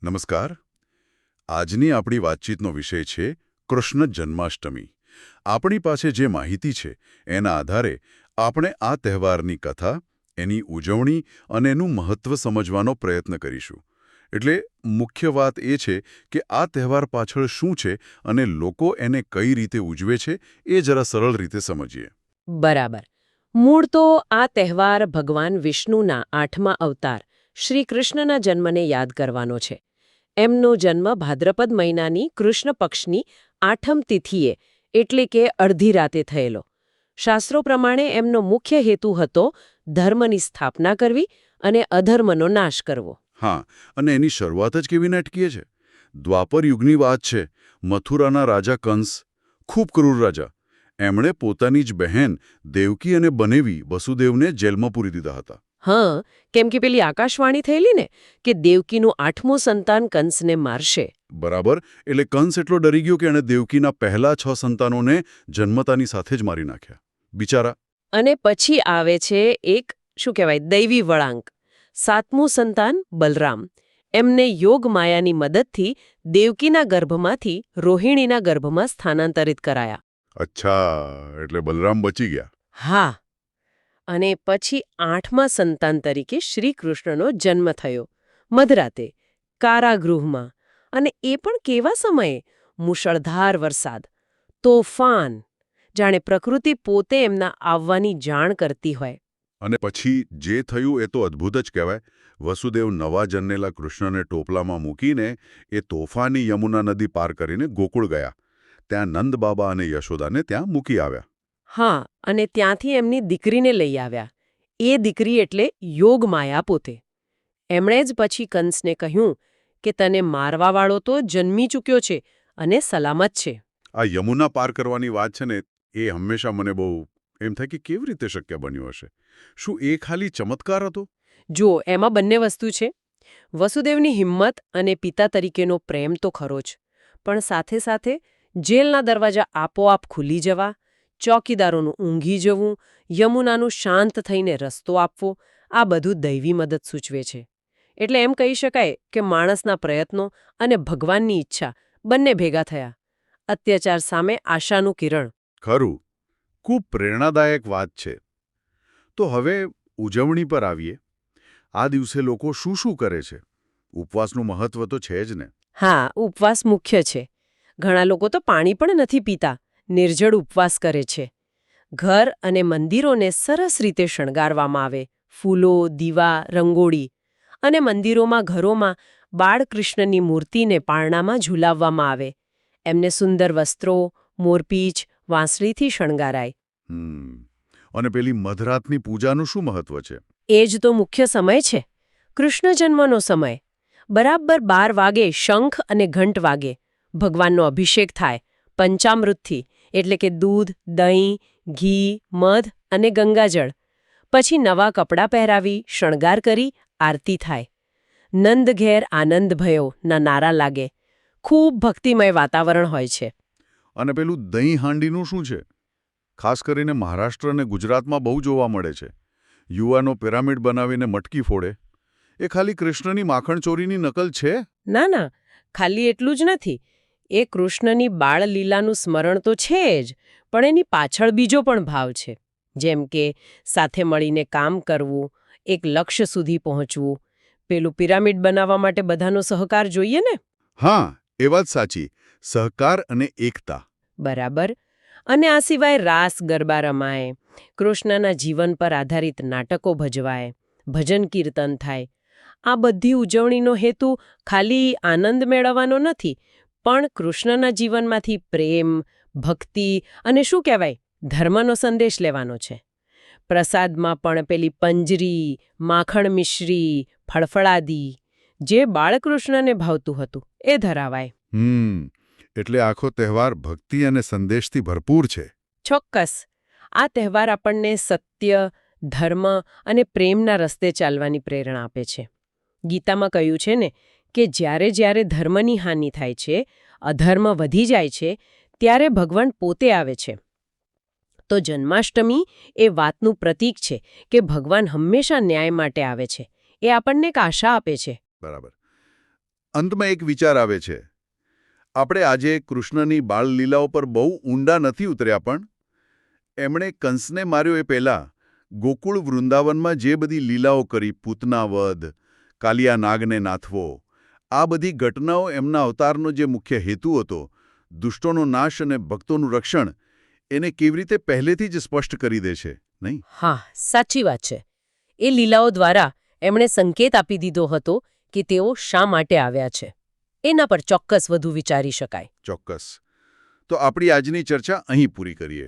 નમસ્કાર. આજની આપણી વાતચીતનો વિષય છે કૃષ્ણ જન્માષ્ટમી. આપણી પાસે જે માહિતી છે એના આધારે આપણે આ તહેવારની કથા, એની ઉજવણી અને એનું મહત્વ સમજવાનો પ્રયત્ન કરીશું. એટલે મુખ્ય વાત એ છે કે આ તહેવાર પાછળ શું છે અને લોકો એને કઈ રીતે ઉજવે છે એ જરા સરળ રીતે સમજીએ. બરાબર. મૂળ તો આ તહેવાર ભગવાન વિષ્ણુના 8મા અવતાર શ્રી કૃષ્ણના જન્મને યાદ કરવાનો છે. એમનો જન્મ ભાદ્રપદ મહિનાની કૃષ્ણ પક્ષની 8મ તિથિએ એટલે કે અડધી રાતે થયેલો. શાસ્ત્રો પ્રમાણે એમનો મુખ્ય હેતુ હતો ધર્મની સ્થાપના કરવી અને અધર્મનો નાશ કરવો. હા, અને એની શરૂઆત જ કેવી નાટકીય છે. દ્વાપર યુગની વાત છે. મથુરાના રાજા કંસ, ખૂબ ક્રૂર રાજા, એમણે પોતાની જ બહેન દેવકી અને બનેવી વસુદેવને જેલમાં પૂરી દીધા હતા. હા, કેમ કે પેલી આકાશવાણી થયેલી ને કે દેવકીનું 8મું સંતાન કંસને મારશે. બરાબર. એટલે કંસ એટલો ડરી ગયો કે એણે દેવકીના પહેલા 6 સંતાનોને જન્મતાની સાથે જ મારી નાખ્યા. બિચારા. અને પછી આવે છે એક શું કહેવાય દૈવી વળાંક. 7મું સંતાન બલરામ. એમને યોગ માયાની મદદથી દેવકીના ગર્ભમાંથી રોહિણીના ગર્ભમાં સ્થાનાંતરિત કરાયા. અચ્છા, એટલે બલરામ બચી ગયા. હા. અને પછી 8મા સંતાન તરીકે શ્રી કૃષ્ણનો જન્મ થયો. મધરાતે, કારાગૃહમાં. અને એ પણ કેવા સમયે? મુશળધાર વરસાદ, તોફાન, જાણે પ્રકૃતિ પોતે એમના આવવાની જાણ કરતી હોય. અને પછી જે થયું એ તો અદ્ભુત જ કહેવાય. વસુદેવ નવા જન્મેલા કૃષ્ણને ટોપલામાં મૂકીને એ તોફાની યમુના નદી પાર કરીને ગોકુળ ગયા. ત્યાં નંદબાબા અને યશોદાને ત્યાં મૂકી આવ્યા. હા, અને ત્યાંથી એમની દીકરીને લઈ આવ્યા. એ દીકરી એટલે યોગમાયા પોતે. એમણે જ પછી કંસને કહ્યું કે તને મારવાવાળો તો જન્મી ચૂક્યો છે અને સલામત છે. આ યમુના પાર કરવાની વાત છે ને, એ હંમેશા મને બહુ એમ થાય કે કેવી રીતે શક્ય બન્યું હશે. શું એ ખાલી ચમત્કાર હતો? જુઓ, એમાં બંને વસ્તુ છે. વસુદેવની હિંમત અને પિતા તરીકેનો પ્રેમ તો ખરો જ, પણ સાથે સાથે જેલના દરવાજા આપોઆપ ખુલી જવા, ચોકીદારોનું ઊંઘી જવું, યમુનાનું શાંત થઈને રસ્તો આપવો, આ બધું દૈવી મદદ સૂચવે છે. એટલે એમ કહી શકાય કે માણસના પ્રયત્નો અને ભગવાનની ઈચ્છા બંને ભેગા થયા. અત્યાચાર સામે આશાનું કિરણ. ખરું. ખૂબ પ્રેરણાદાયક વાત છે. તો હવે ઉજવણી પર આવીએ. આ દિવસે લોકો શું શું કરે છે? ઉપવાસનું મહત્વ તો છે જ ને. હા, ઉપવાસ મુખ્ય છે. ઘણા લોકો તો પાણી પણ નથી પીતા, નિર્જળ ઉપવાસ કરે છે. ઘર અને મંદિરોને સરસ રીતે શણગારવામાં આવે. ફૂલો, દીવા, રંગોળી. અને મંદિરોમાં ઘરોમાં બાળકૃષ્ણની મૂર્તિને પારણામાં ઝૂલાવવામાં આવે. એમને સુંદર વસ્ત્રો, મોરપીંછ, વાંસળીથી શણગારાય. અને પેલી મધરાતની પૂજાનું શું મહત્વ છે? એ જ તો મુખ્ય સમય છે. કૃષ્ણ જન્મનો સમય. બરાબર 12 વાગે શંખ અને ઘંટ વાગે. ભગવાનનો અભિષેક થાય પંચામૃતથી, એટલે કે દૂધ, દહીં, ઘી, મધ અને ગંગાજળ. પછી નવા કપડાં પહેરાવી, શણગાર કરી આરતી થાય. નંદ ઘેર આનંદ ભયો ના નારા લાગે. ખૂબ ભક્તિમય વાતાવરણ હોય છે. અને પેલું દહીં હાંડીનું શું છે? ખાસ કરીને મહારાષ્ટ્ર અને ગુજરાતમાં બહુ જોવા મળે છે. યુવાનો પિરામિડ બનાવીને મટકી ફોડે. એ ખાલી કૃષ્ણની માખણચોરીની નકલ છે? ના ના, ખાલી એટલું જ નથી. એ કૃષ્ણની બાળલીલાનું સ્મરણ તો છે જ, પણ એની પાછળ બીજો પણ ભાવ છે. જેમ કે સાથે મળીને કામ કરવું, એક લક્ષ્ય સુધી પહોંચવું. પેલું પિરામિડ બનાવવા માટે બધાનો સહકાર જોઈએ ને? હા, એ વાત સાચી. સહકાર અને એકતા. બરાબર. અને આ સિવાય રાસ ગરબા રમાય, કૃષ્ણના જીવન પર આધારિત નાટકો ભજવાય, ભજન કીર્તન થાય. આ બધી ઉજવણીનો હેતુ ખાલી આનંદ મેળવવાનો નથી, પણ કૃષ્ણના જીવનમાંથી પ્રેમ, ભક્તિ અને શું કહેવાય ધર્મનો સંદેશ લેવાનો છે. પ્રસાદમાં પણ પેલી પંજરી, માખણ મિશ્રી, ફળફળાદી, જે બાળકૃષ્ણને ભાવતું હતું એ ધરાવાય. એટલે આખો તહેવાર ભક્તિ અને સંદેશથી ભરપૂર છે. ચોક્કસ. આ તહેવાર આપણને સત્ય, ધર્મ અને પ્રેમના રસ્તે ચાલવાની પ્રેરણા આપે છે. ગીતામાં કહ્યું છે ને કે જ્યારે જ્યારે ધર્મની હાનિ થાય છે, અધર્મ વધી જાય છે, ત્યારે ભગવાન પોતે આવે છે. તો જન્માષ્ટમી એ વાતનું પ્રતીક છે કે ભગવાન હંમેશા ન્યાય માટે આવે છે. એ આપણને એક આશા આપે છે. બરાબર. અંતમાં એક વિચાર આવે છે. આપણે આજે કૃષ્ણની બાળલીલાઓ પર બહુ ઊંડા નથી ઉતર્યા, પણ એમણે કંસને માર્યો એ પહેલાં ગોકુળ વૃંદાવનમાં જે બધી લીલાઓ કરી, પૂતના વધ, કાલિયા નાગને નાથવો, આ બધી ઘટનાઓ એમના અવતારનો જે મુખ્ય હેતુ હતો, દુષ્ટોનો નાશ અને ભક્તોનું રક્ષણ, એને કેવી રીતે પહેલેથી જ સ્પષ્ટ કરી દે છે, નહીં? હા, સાચી વાત છે. એ લીલાઓ દ્વારા એમણે સંકેત આપી દીધો હતો કે તેઓ શા માટે આવ્યા છે. એના પર ચોક્કસ વધુ વિચારી શકાય. ચોક્કસ. તો આપણી આજની ચર્ચા અહીં પૂરી કરીએ.